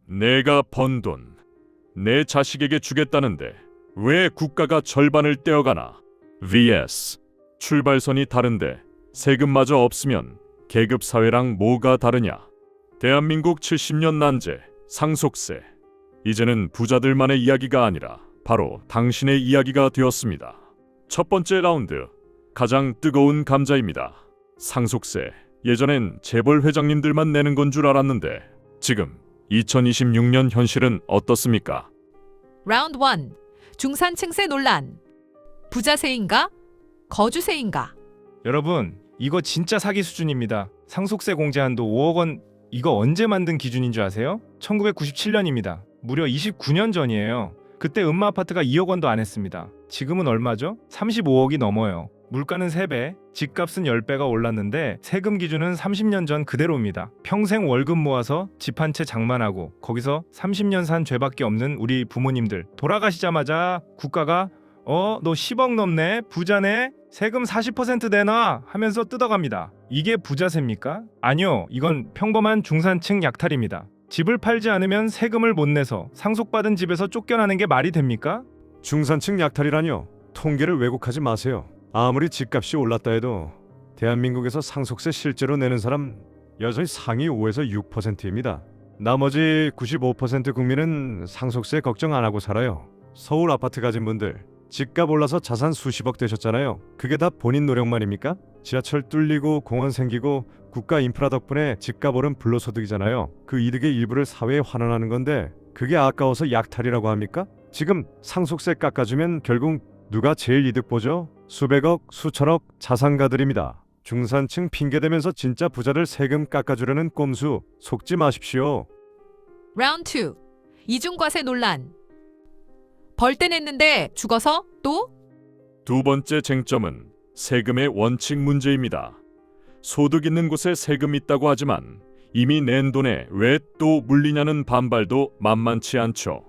내가 번 돈, 내 자식에게 주겠다는데 왜 국가가 절반을 떼어가나? vs 출발선이 다른데 세금마저 없으면 계급사회랑 뭐가 다르냐? 대한민국 70년 난제, 상속세. 이제는 부자들만의 이야기가 아니라 바로 당신의 이야기가 되었습니다. 첫 번째 라운드, 가장 뜨거운 감자입니다. 상속세. 예전엔 재벌 회장님들만 내는 건 줄 알았는데 지금 2026년 현실은 어떻습니까? 라운드 1. 중산층세 논란. 부자세인가? 거주세인가? 여러분, 이거 진짜 사기 수준입니다. 상속세 공제 한도 5억 원, 이거 언제 만든 기준인 줄 아세요? 1997년입니다. 무려 29년 전이에요. 그때 음마아파트가 2억 원도 안 했습니다. 지금은 얼마죠? 35억이 넘어요. 물가는 3배, 집값은 10배가 올랐는데 세금 기준은 30년 전 그대로입니다. 평생 월급 모아서 집 한 채 장만하고 거기서 30년 산 죄밖에 없는 우리 부모님들 돌아가시자마자 국가가 너 10억 넘네? 부자네? 세금 40% 내놔! 하면서 뜯어갑니다. 이게 부자세입니까? 아니요, 이건 평범한 중산층 약탈입니다. 집을 팔지 않으면 세금을 못 내서 상속받은 집에서 쫓겨나는 게 말이 됩니까? 중산층 약탈이라뇨. 통계를 왜곡하지 마세요. 아무리 집값이 올랐다 해도 대한민국에서 상속세 실제로 내는 사람 여전히 상위 5에서 6%입니다. 나머지 95% 국민은 상속세 걱정 안 하고 살아요. 서울 아파트 가진 분들 집값 올라서 자산 수십억 되셨잖아요. 그게 다 본인 노력만입니까? 지하철 뚫리고 공원 생기고 국가 인프라 덕분에 집값 오른 불로소득이잖아요. 그 이득의 일부를 사회에 환원하는 건데 그게 아까워서 약탈이라고 합니까? 지금 상속세 깎아주면 결국 누가 제일 이득 보죠? 수백억, 수천억 자산가들입니다. 중산층 핑계대면서 진짜 부자들 세금 깎아주려는 꼼수 속지 마십시오. 라운드 2. 이중과세 논란. 벌 때 냈는데 죽어서 또? 두 번째 쟁점은 세금의 원칙 문제입니다. 소득 있는 곳에 세금 있다고 하지만 이미 낸 돈에 왜 또 물리냐는 반발도 만만치 않죠.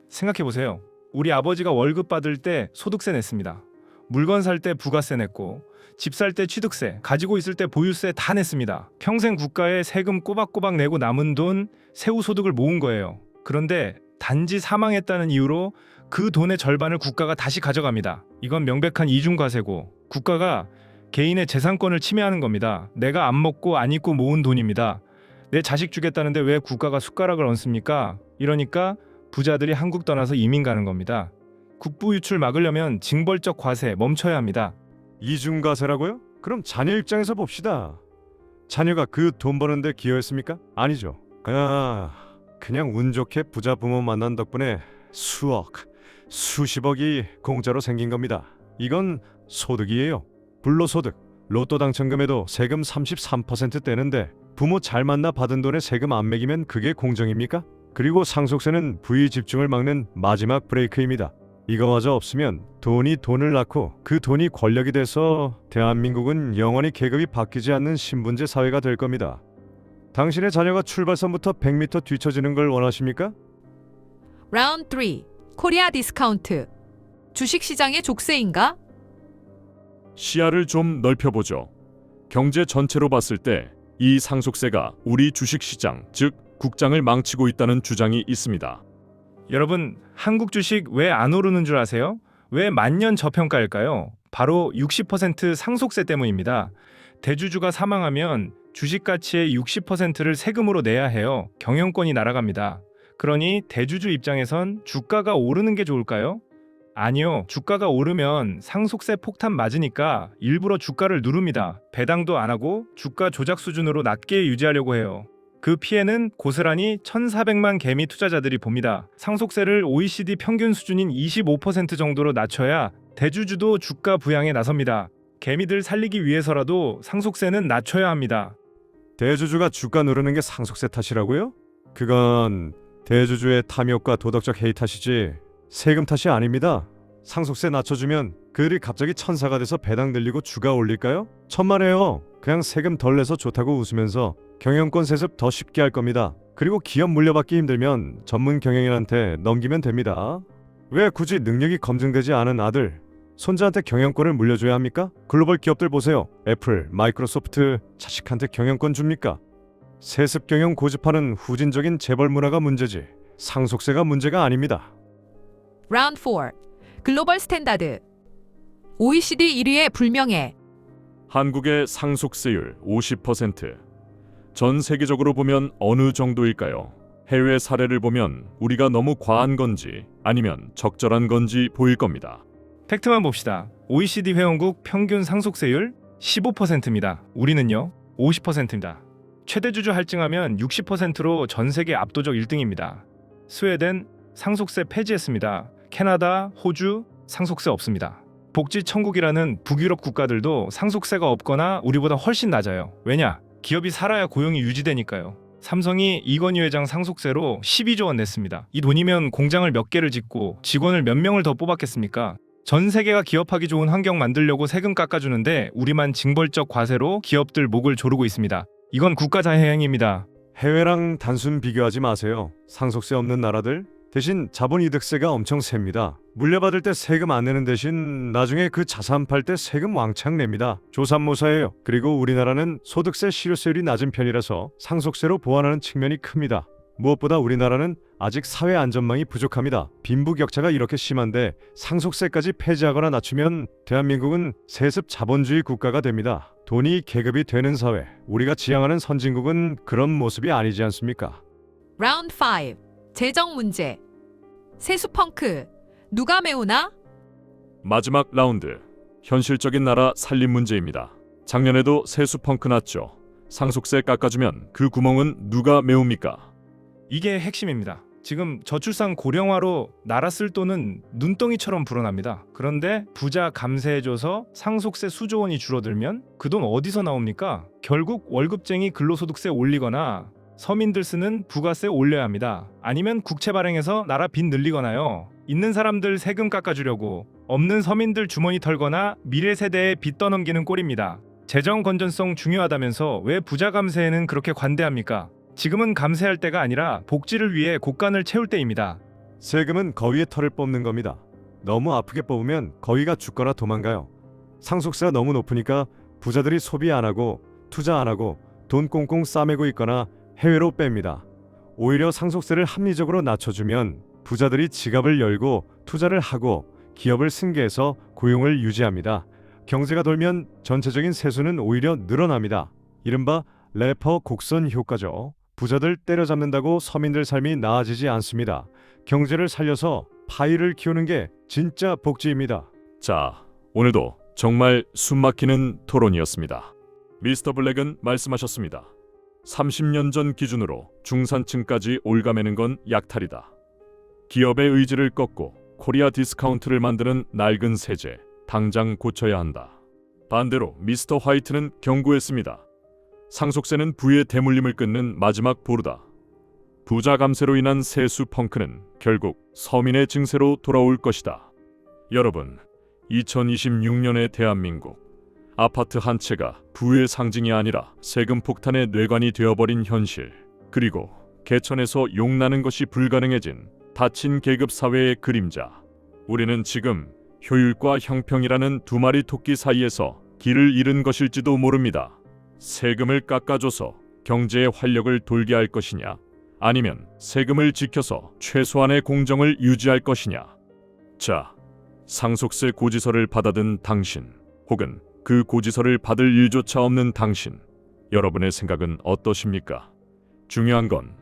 생각해보세요. 우리 아버지가 월급 받을 때 소득세 냈습니다. 물건 살 때 부가세 냈고 집 살 때 취득세, 가지고 있을 때 보유세 다 냈습니다. 평생 국가에 세금 꼬박꼬박 내고 남은 돈, 세후소득을 모은 거예요. 그런데 단지 사망했다는 이유로 그 돈의 절반을 국가가 다시 가져갑니다. 이건 명백한 이중과세고 국가가 개인의 재산권을 침해하는 겁니다. 내가 안 먹고 안 입고 모은 돈입니다. 내 자식 주겠다는데 왜 국가가 숟가락을 얹습니까? 이러니까 부자들이 한국 떠나서 이민 가는 겁니다. 국부 유출 막으려면 징벌적 과세 멈춰야 합니다. 이중과세라고요? 그럼 자녀 입장에서 봅시다. 자녀가 그 돈 버는데 기여했습니까? 아니죠. 그냥 운 좋게 부자 부모 만난 덕분에 수억, 수십억이 공짜로 생긴 겁니다. 이건 소득이에요. 불로소득, 로또 당첨금에도 세금 33% 떼는데 부모 잘 만나 받은 돈에 세금 안 매기면 그게 공정입니까? 그리고 상속세는 부의 집중을 막는 마지막 브레이크입니다. 이거마저 없으면 돈이 돈을 낳고 그 돈이 권력이 돼서 대한민국은 영원히 계급이 바뀌지 않는 신분제 사회가 될 겁니다. 당신의 자녀가 출발선부터 100m 뒤처지는 걸 원하십니까? 라운드 3. 코리아 디스카운트. 주식시장의 족쇄인가? 시야를 좀 넓혀보죠. 경제 전체로 봤을 때 이 상속세가 우리 주식시장, 즉 국장을 망치고 있다는 주장이 있습니다. 여러분, 한국 주식 왜 안 오르는 줄 아세요? 왜 만년 저평가일까요? 바로 60% 상속세 때문입니다. 대주주가 사망하면 주식 가치의 60%를 세금으로 내야 해요. 경영권이 날아갑니다. 그러니 대주주 입장에선 주가가 오르는 게 좋을까요? 아니요. 주가가 오르면 상속세 폭탄 맞으니까 일부러 주가를 누릅니다. 배당도 안 하고 주가 조작 수준으로 낮게 유지하려고 해요. 그 피해는 고스란히 1,400만 개미 투자자들이 봅니다. 상속세를 OECD 평균 수준인 25% 정도로 낮춰야 대주주도 주가 부양에 나섭니다. 개미들 살리기 위해서라도 상속세는 낮춰야 합니다. 대주주가 주가 누르는 게 상속세 탓이라고요? 그건 대주주의 탐욕과 도덕적 해이 탓이지 세금 탓이 아닙니다. 상속세 낮춰주면 그들이 갑자기 천사가 돼서 배당 늘리고 주가 올릴까요? 천만에요. 그냥 세금 덜 내서 좋다고 웃으면서 경영권 세습 더 쉽게 할 겁니다. 그리고 기업 물려받기 힘들면 전문 경영인한테 넘기면 됩니다. 왜 굳이 능력이 검증되지 않은 아들, 손자한테 경영권을 물려줘야 합니까? 글로벌 기업들 보세요. 애플, 마이크로소프트 자식한테 경영권 줍니까? 세습 경영 고집하는 후진적인 재벌 문화가 문제지 상속세가 문제가 아닙니다. 라운드 4. 글로벌 스탠다드. OECD 1위의 불명예. 한국의 상속세율 50%. 전 세계적으로 보면 어느 정도일까요? 해외 사례를 보면 우리가 너무 과한 건지 아니면 적절한 건지 보일 겁니다. 팩트만 봅시다. OECD 회원국 평균 상속세율 15%입니다. 우리는요 50%입니다. 최대 주주 할증하면 60%로 전 세계 압도적 1등입니다. 스웨덴 상속세 폐지했습니다. 캐나다, 호주 상속세 없습니다. 복지 천국이라는 북유럽 국가들도 상속세가 없거나 우리보다 훨씬 낮아요. 왜냐? 기업이 살아야 고용이 유지되니까요. 삼성이 이건희 회장 상속세로 12조 원 냈습니다. 이 돈이면 공장을 몇 개를 짓고 직원을 몇 명을 더 뽑았겠습니까? 전 세계가 기업하기 좋은 환경 만들려고 세금 깎아주는데 우리만 징벌적 과세로 기업들 목을 조르고 있습니다. 이건 국가자해 행위입니다. 해외랑 단순 비교하지 마세요. 상속세 없는 나라들 대신 자본이득세가 엄청 셉니다. 물려받을 때 세금 안 내는 대신 나중에 그 자산 팔 때 세금 왕창 냅니다. 조삼모사예요. 그리고 우리나라는 소득세 실효세율이 낮은 편이라서 상속세로 보완하는 측면이 큽니다. 무엇보다 우리나라는 아직 사회 안전망이 부족합니다. 빈부격차가 이렇게 심한데 상속세까지 폐지하거나 낮추면 대한민국은 세습 자본주의 국가가 됩니다. 돈이 계급이 되는 사회, 우리가 지향하는 선진국은 그런 모습이 아니지 않습니까? 라운드 5. 재정 문제. 세수 펑크. 누가 메우나? 마지막 라운드. 현실적인 나라 살림 문제입니다. 작년에도 세수 펑크 났죠. 상속세 깎아주면 그 구멍은 누가 메웁니까? 이게 핵심입니다. 지금 저출산 고령화로 나라 쓸 돈은 눈덩이처럼 불어납니다. 그런데 부자 감세해줘서 상속세 수조 원이 줄어들면 그 돈 어디서 나옵니까? 결국 월급쟁이 근로소득세 올리거나 서민들 쓰는 부가세 올려야 합니다. 아니면 국채 발행해서 나라 빚 늘리거나요. 있는 사람들 세금 깎아주려고 없는 서민들 주머니 털거나 미래 세대에 빚 떠넘기는 꼴입니다. 재정 건전성 중요하다면서 왜 부자 감세에는 그렇게 관대합니까? 지금은 감세할 때가 아니라 복지를 위해 곳간을 채울 때입니다. 세금은 거위의 털을 뽑는 겁니다. 너무 아프게 뽑으면 거위가 죽거나 도망가요. 상속세가 너무 높으니까 부자들이 소비 안 하고 투자 안 하고 돈 꽁꽁 싸매고 있거나 해외로 뺍니다. 오히려 상속세를 합리적으로 낮춰주면 부자들이 지갑을 열고 투자를 하고 기업을 승계해서 고용을 유지합니다. 경제가 돌면 전체적인 세수는 오히려 늘어납니다. 이른바 래퍼 곡선 효과죠. 부자들 때려잡는다고 서민들 삶이 나아지지 않습니다. 경제를 살려서 파이를 키우는 게 진짜 복지입니다. 자, 오늘도 정말 숨막히는 토론이었습니다. 미스터 블랙은 말씀하셨습니다. 30년 전 기준으로 중산층까지 올가매는 건 약탈이다. 기업의 의지를 꺾고 코리아 디스카운트를 만드는 낡은 세제, 당장 고쳐야 한다. 반대로 미스터 화이트는 경고했습니다. 상속세는 부의 대물림을 끊는 마지막 보루다. 부자 감세로 인한 세수 펑크는 결국 서민의 증세로 돌아올 것이다. 여러분, 2026년의 대한민국, 아파트 한 채가 부의 상징이 아니라 세금 폭탄의 뇌관이 되어버린 현실, 그리고 개천에서 용나는 것이 불가능해진 닫힌 계급 사회의 그림자. 우리는 지금 효율과 형평이라는 두 마리 토끼 사이에서 길을 잃은 것일지도 모릅니다. 세금을 깎아줘서 경제의 활력을 돌게 할 것이냐, 아니면 세금을 지켜서 최소한의 공정을 유지할 것이냐. 자, 상속세 고지서를 받아든 당신, 혹은 그 고지서를 받을 일조차 없는 당신, 여러분의 생각은 어떠십니까? 중요한 건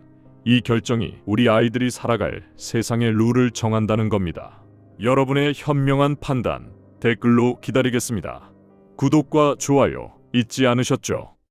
이 결정이 우리 아이들이 살아갈 세상의 룰을 정한다는 겁니다. 여러분의 현명한 판단 댓글로 기다리겠습니다. 구독과 좋아요 잊지 않으셨죠?